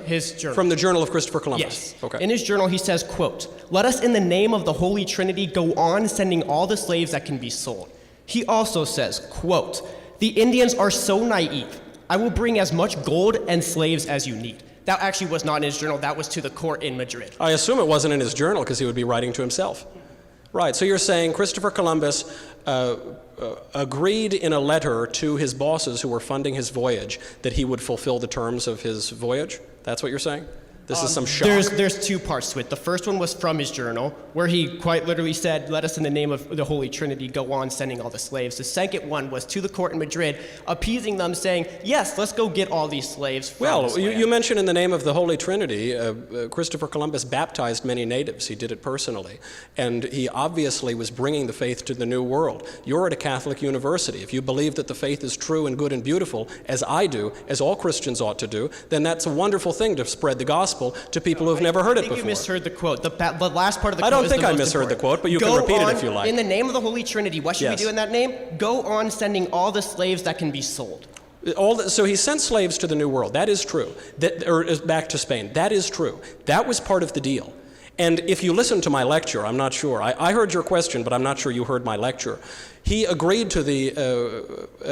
his journal. From the Journal of Christopher Columbus? Yes. Okay. In his journal, he says, quote, "Let us in the name of the Holy Trinity go on sending all the slaves that can be sold." He also says, quote, "The Indians are so naive. I will bring as much gold and slaves as you need." That actually was not in his journal. That was to the court in Madrid. I assume it wasn't in his journal because he would be writing to himself. Right, so you're saying Christopher Columbus agreed in a letter to his bosses who were funding his voyage that he would fulfill the terms of his voyage? That's what you're saying? This is some shock. There's two parts to it. The first one was from his journal, where he quite literally said, "Let us in the name of the Holy Trinity go on sending all the slaves." The second one was to the court in Madrid, appeasing them, saying, "Yes, let's go get all these slaves from Well, this land." you mentioned in the name of the Holy Trinity, Christopher Columbus baptized many natives. He did it personally. And he obviously was bringing the faith to the New World. You're at a Catholic university. If you believe that the faith is true and good and beautiful, as I do, as all Christians ought to do, then that's a wonderful thing to spread the gospel to people who've never heard it before. I think you misheard the quote. The last part of the quote I don't is think the I most misheard the important. quote, but you can repeat it if you like. In the name of the Holy Trinity, what should we do in that name? Go on sending all the slaves that can be sold. So he sent slaves to the New World. That is true. Or back to Spain. That is true. That was part of the deal. And if you listen to my lecture, I'm not sure. I heard your question, but I'm not sure you heard my lecture. He agreed to the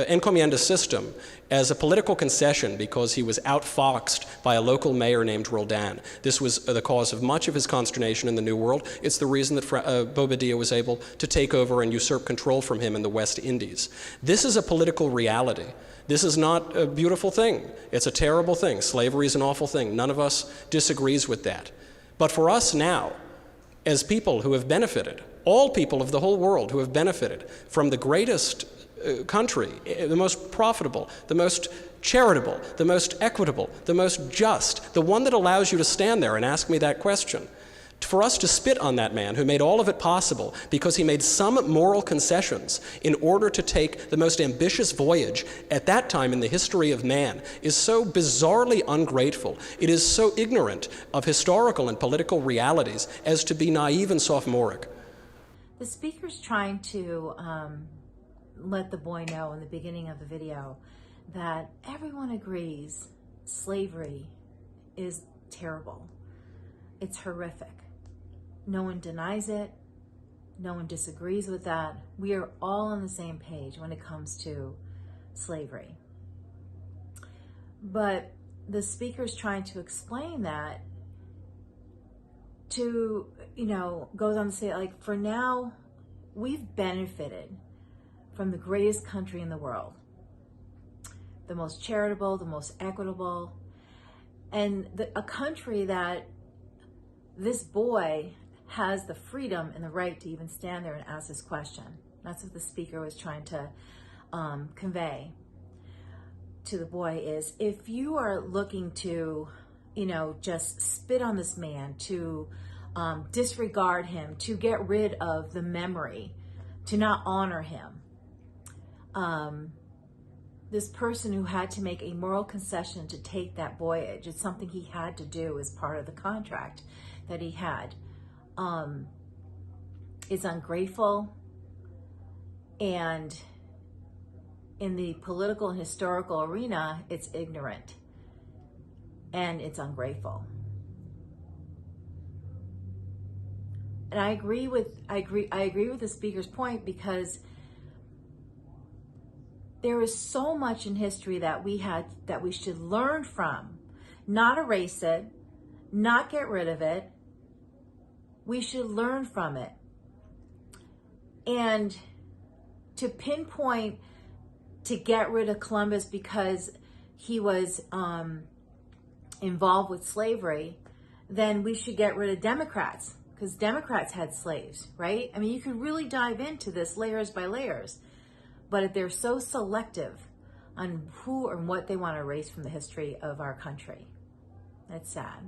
encomienda system as a political concession because he was outfoxed by a local mayor named Roldan. This was the cause of much of his consternation in the New World. It's the reason that Bobadilla was able to take over and usurp control from him in the West Indies. This is a political reality. This is not a beautiful thing. It's a terrible thing. Slavery is an awful thing. None of us disagrees with that. But for us now, as people who have benefited, all people of the whole world who have benefited from the greatest country, the most profitable, the most charitable, the most equitable, the most just, the one that allows you to stand there and ask me that question, for us to spit on that man who made all of it possible because he made some moral concessions in order to take the most ambitious voyage at that time in the history of man is so bizarrely ungrateful. It is so ignorant of historical and political realities as to be naive and sophomoric. The speaker's trying to let the boy know in the beginning of the video that everyone agrees slavery is terrible. It's horrific. No one denies it. No one disagrees with that. We are all on the same page when it comes to slavery. But the speaker's trying to explain that to, goes on to say, like, for now, we've benefited from the greatest country in the world, the most charitable, the most equitable, and a country that this boy has the freedom and the right to even stand there and ask this question. That's what the speaker was trying to convey to the boy is, if you are looking to, just spit on this man, to disregard him, to get rid of the memory, to not honor him, this person who had to make a moral concession to take that voyage, it's something he had to do as part of the contract that he had, is ungrateful, and in the political and historical arena, it's ignorant and it's ungrateful. And I agree with the speaker's point, because there is so much in history that we should learn from, not erase it, not get rid of it. We should learn from it. And to pinpoint to get rid of Columbus because he was involved with slavery, then we should get rid of Democrats, because Democrats had slaves, right? I mean, you could really dive into this layers by layers, but they're so selective on who and what they want to erase from the history of our country. It's sad.